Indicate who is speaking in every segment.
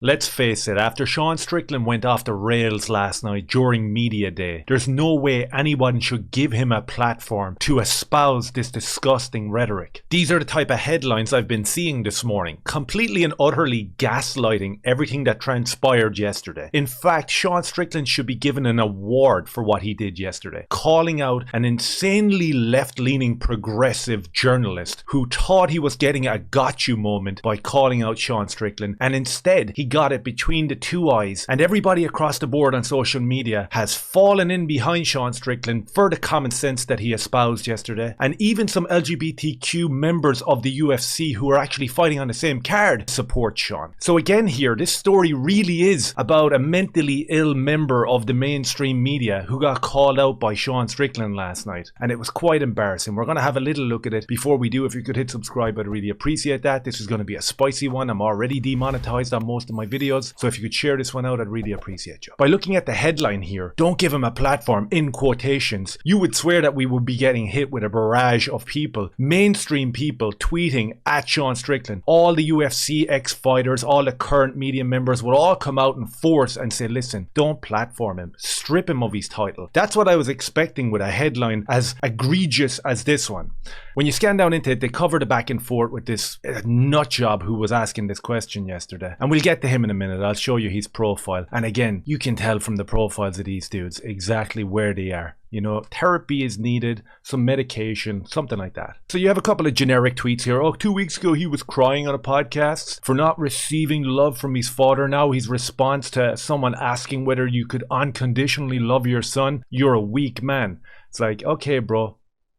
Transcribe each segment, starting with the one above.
Speaker 1: Let's face it, after Sean Strickland went off the rails last night during media day, there's no way anyone should give him a platform to espouse this disgusting rhetoric. These are the type of headlines I've been seeing this morning, completely and utterly gaslighting everything that transpired yesterday. In fact, Sean Strickland should be given an award for what he did yesterday, calling out an insanely left-leaning progressive journalist who thought he was getting a got you moment by calling out Sean Strickland, and instead he got it between the two eyes, and everybody across the board on social media has fallen in behind Sean Strickland for the common sense that he espoused yesterday, and even some LGBTQ members of the UFC who are actually fighting on the same card support Sean. So again here, this story really is about a mentally ill member of the mainstream media who got called out by Sean Strickland last night, and it was quite embarrassing. We're going to have a little look at it. Before we do, if you could hit subscribe, I'd really appreciate that. This is going to be a spicy one. I'm already demonetized on most of my videos, so if you could share this one out, I'd really appreciate you. By looking at the headline here, "Don't give him a platform," in quotations, you would swear that we would be getting hit with a barrage of people, mainstream people, tweeting at Sean Strickland. All the UFC ex-fighters, all the current media members will all come out in force and say, listen, don't platform him, strip him of his title. That's what I was expecting with a headline as egregious as this one. When you scan down into it, they cover the back and forth with this nutjob who was asking this question yesterday, and we'll get to him in a minute. I'll show you his profile, and again, you can tell from the profiles of these dudes exactly where they are. You know, therapy is needed, some medication, something like that. So you have a couple of generic tweets here. Oh, 2 weeks ago he was crying on a podcast for not receiving love from his father. Now his response to someone asking whether you could unconditionally love your son, "You're a weak man." It's like, okay, bro.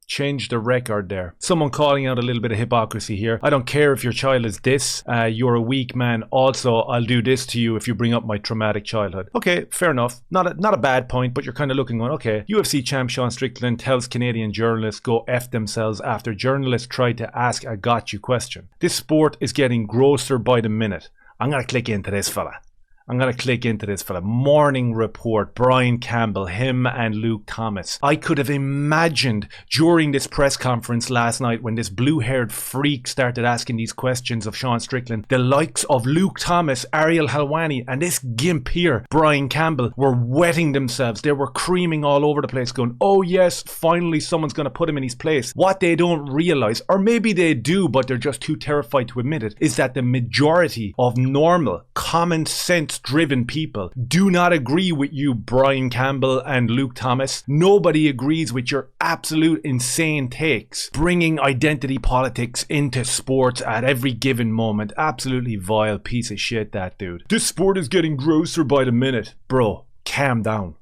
Speaker 1: Change the record there. Someone calling out a little bit of hypocrisy here. "I don't care if your child is this, you're a weak man. Also, I'll do this to you if you bring up my traumatic childhood." Okay, fair enough. Not a bad point, but you're kind of looking on, okay, UFC champ Sean Strickland tells Canadian journalists go F themselves after journalists tried to ask a got you question. This sport is getting grosser by the minute. I'm going to click into this fella. Morning Report, Brian Campbell, him and Luke Thomas. I could have imagined during this press conference last night when this blue-haired freak started asking these questions of Sean Strickland, the likes of Luke Thomas, Ariel Helwani, and this gimp here, Brian Campbell, were wetting themselves. They were creaming all over the place going, oh yes, finally someone's going to put him in his place. What they don't realize, or maybe they do but they're just too terrified to admit it, is that the majority of normal, common sense driven people do not agree with you, Brian Campbell and Luke Thomas. Nobody agrees with your absolute insane takes, bringing identity politics into sports at every given moment. Absolutely vile piece of shit, that dude. This sport is getting grosser by the minute. Bro, calm down.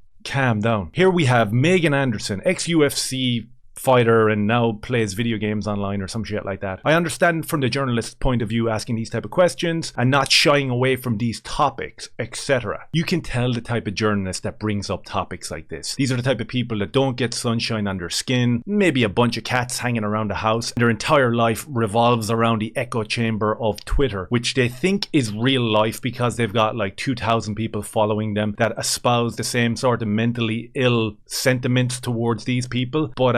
Speaker 1: Here we have Megan Anderson, ex-UFC fighter and now plays video games online or some shit like that. I understand from the journalist's point of view asking these type of questions and not shying away from these topics, etc. You can tell the type of journalist that brings up topics like this. These are the type of people that don't get sunshine on their skin, maybe a bunch of cats hanging around the house. Their entire life revolves around the echo chamber of Twitter, which they think is real life because they've got like 2,000 people following them that espouse the same sort of mentally ill sentiments towards these people. But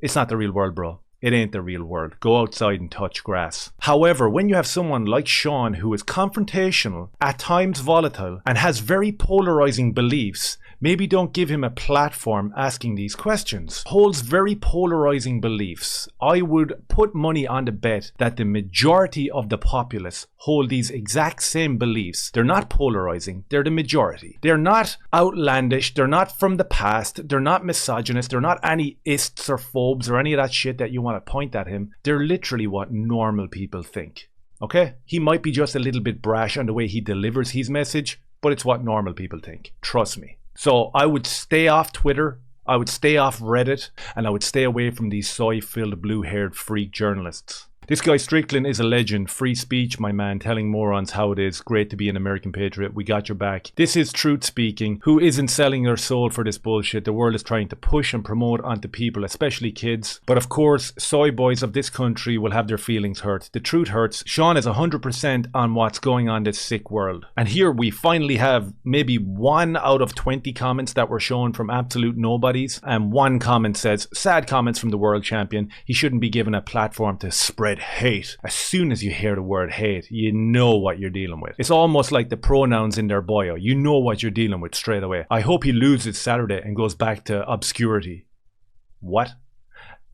Speaker 1: it's not the real world, bro. It ain't the real world. Go outside and touch grass. However, when you have someone like Sean who is confrontational, at times volatile, and has very polarizing beliefs, maybe don't give him a platform asking these questions. Holds very polarizing beliefs. I would put money on the bet that the majority of the populace hold these exact same beliefs. They're not polarizing, they're the majority. They're not outlandish, they're not from the past, they're not misogynist, they're not any-ists or phobes or any of that shit that you want to point at him. They're literally what normal people think. Okay? He might be just a little bit brash on the way he delivers his message, but it's what normal people think. Trust me. So I would stay off Twitter, I would stay off Reddit, and I would stay away from these soy-filled blue-haired freak journalists. This guy Strickland is a legend. Free speech, my man, telling morons how it is. Great to be an American patriot. We got your back. This is truth speaking. Who isn't selling their soul for this bullshit the world is trying to push and promote onto people, especially kids. But of course, soy boys of this country will have their feelings hurt. The truth hurts. Sean is 100% on what's going on in this sick world. And here we finally have maybe 1 out of 20 comments that were shown from absolute nobodies. And one comment says, sad comments from the world champion. He shouldn't be given a platform to spread hate. As soon as you hear the word hate, you know what you're dealing with. It's almost like the pronouns in their bio. You know what you're dealing with straight away. I hope he loses Saturday and goes back to obscurity. What?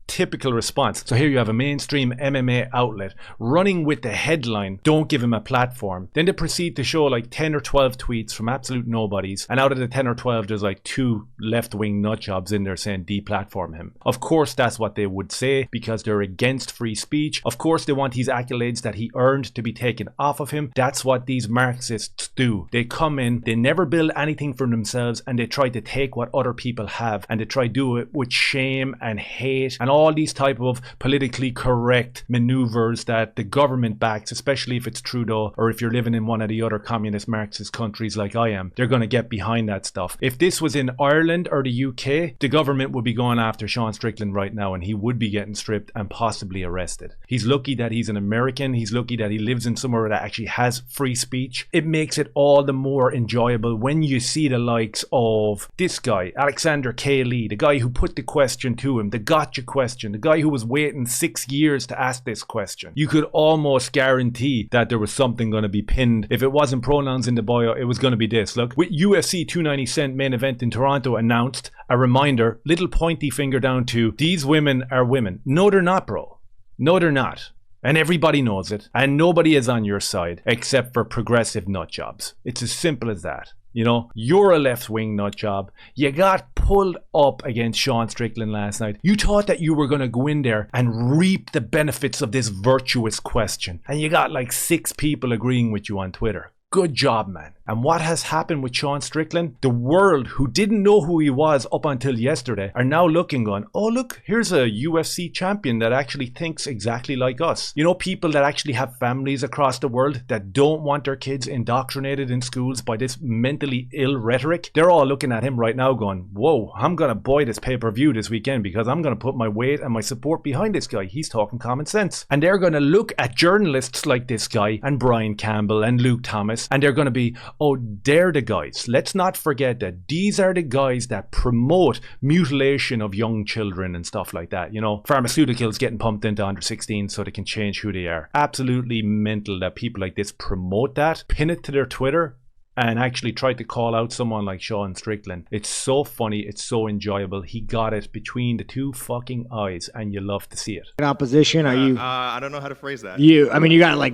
Speaker 1: Typical response. So here you have a mainstream MMA outlet running with the headline, don't give him a platform. Then they proceed to show like 10 or 12 tweets from absolute nobodies, and out of the 10 or 12 there's like 2 left-wing nutjobs in there saying deplatform him. Of course that's what they would say because they're against free speech. Of course they want these accolades that he earned to be taken off of him. That's what these Marxists do. They come in, they never build anything for themselves, and they try to take what other people have, and they try to do it with shame and hate and all these type of politically correct maneuvers that the government backs, especially if it's Trudeau or if you're living in one of the other communist Marxist countries like I am. They're going to get behind that stuff. If this was in Ireland or the UK, the government would be going after Sean Strickland right now and he would be getting stripped and possibly arrested. He's lucky that he's an American. He's lucky that he lives in somewhere that actually has free speech. It makes it all the more enjoyable when you see the likes of this guy, Alexander K. Lee, the guy who put the question to him, the gotcha question, the guy who was waiting 6 years to ask this question. You could almost guarantee that there was something going to be pinned. If it wasn't pronouns in the bio, it was going to be this. Look, with UFC 290 Cent main event in Toronto announced, a reminder, little pointy finger down to, these women are women. No, they're not, bro. No, they're not. And everybody knows it. And nobody is on your side except for progressive nutjobs. It's as simple as that. You know, you're a left-wing nutjob. You got pulled up against Sean Strickland last night. You thought that you were going to go in there and reap the benefits of this virtuous question. And you got like 6 people agreeing with you on Twitter. Good job, man. And what has happened with Sean Strickland? The world, who didn't know who he was up until yesterday, are now looking going, oh look, here's a UFC champion that actually thinks exactly like us. You know, people that actually have families across the world that don't want their kids indoctrinated in schools by this mentally ill rhetoric. They're all looking at him right now going, whoa, I'm going to buy this pay-per-view this weekend because I'm going to put my weight and my support behind this guy. He's talking common sense. And they're going to look at journalists like this guy and Brian Campbell and Luke Thomas, and they're going to be, oh, they're the guys. Let's not forget that these are the guys that promote mutilation of young children and stuff like that. You know, pharmaceuticals getting pumped into under 16 so they can change who they are. Absolutely mental that people like this promote that, pin it to their Twitter, and actually try to call out someone like Sean Strickland. It's so funny. It's so enjoyable. He got it between the 2 fucking eyes, and you love to see it.
Speaker 2: In opposition, are you?
Speaker 3: I don't know how to phrase that.
Speaker 2: You got like,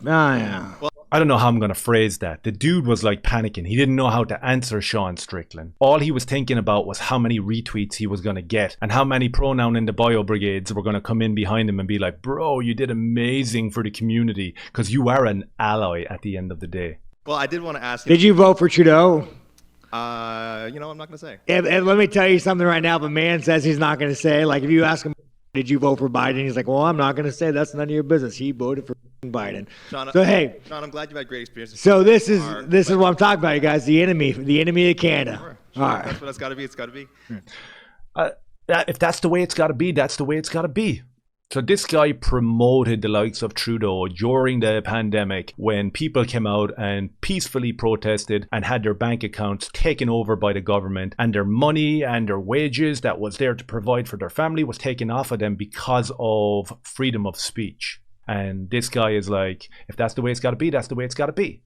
Speaker 2: yeah.
Speaker 3: Well,
Speaker 1: I don't know how I'm going to phrase that. The dude was like panicking. He didn't know how to answer Sean Strickland. All he was thinking about was how many retweets he was going to get and how many pronoun in the bio brigades were going to come in behind him and be like, bro, you did amazing for the community, because you are an ally at the end of the day.
Speaker 3: well, I did want to ask.
Speaker 2: Did you vote for Trudeau?
Speaker 3: I'm not going to say.
Speaker 2: And let me tell you something right now. If a man says he's not going to say, like if you ask him, did you vote for Biden? He's like, well, I'm not going to say. That's none of your business. He voted for Biden.
Speaker 3: Sean,
Speaker 2: so hey,
Speaker 3: Sean, I'm glad you've had great experiences.
Speaker 2: So this is what I'm talking about, you guys. The enemy of Canada.
Speaker 3: Sure.
Speaker 2: All right.
Speaker 3: That's what it's got to be. It's got to be.
Speaker 1: If that's the way it's got to be, that's the way it's got to be. So this guy promoted the likes of Trudeau during the pandemic when people came out and peacefully protested and had their bank accounts taken over by the government, and their money and their wages that was there to provide for their family was taken off of them because of freedom of speech. And this guy is like, if that's the way it's got to be, that's the way it's got to be.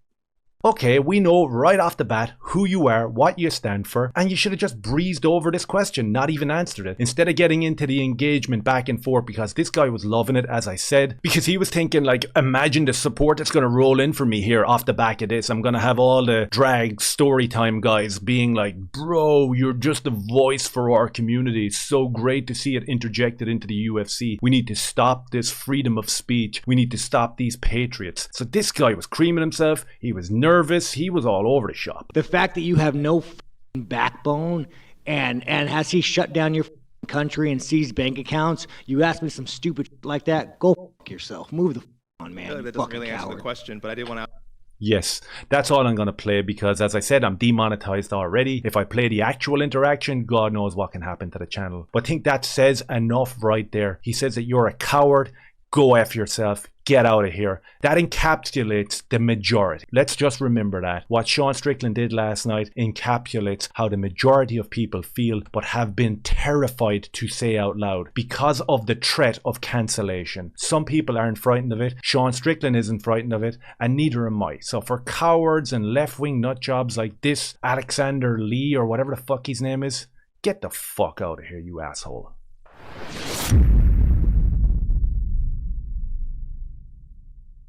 Speaker 1: Okay, we know right off the bat who you are, what you stand for, and you should have just breezed over this question, not even answered it, instead of getting into the engagement back and forth, because this guy was loving it, as I said, because he was thinking like, imagine the support that's going to roll in for me here off the back of this. I'm going to have all the drag story time guys being like, bro, you're just a voice for our community. It's so great to see it interjected into the UFC. We need to stop this freedom of speech. We need to stop these patriots. So this guy was creaming himself. He was nervous. He was all over the shop.
Speaker 2: The fact that you have no backbone and has he shut down your country and seized bank accounts? You ask me some stupid like that, go yourself. Move the on, man.
Speaker 3: That doesn't really answer the question, but I did want to.
Speaker 1: Yes, that's all I'm going to play because, as I said, I'm demonetized already. If I play the actual interaction, God knows what can happen to the channel. But I think that says enough right there. He says that you're a coward. Go F yourself. get out of here. That encapsulates the majority. Let's just remember that. What Sean Strickland did last night encapsulates how the majority of people feel, but have been terrified to say out loud because of the threat of cancellation. Some people aren't frightened of it. Sean Strickland isn't frightened of it, and neither am I. So for cowards and left-wing nutjobs like this Alexander Lee or whatever the fuck his name is, get the fuck out of here, you asshole.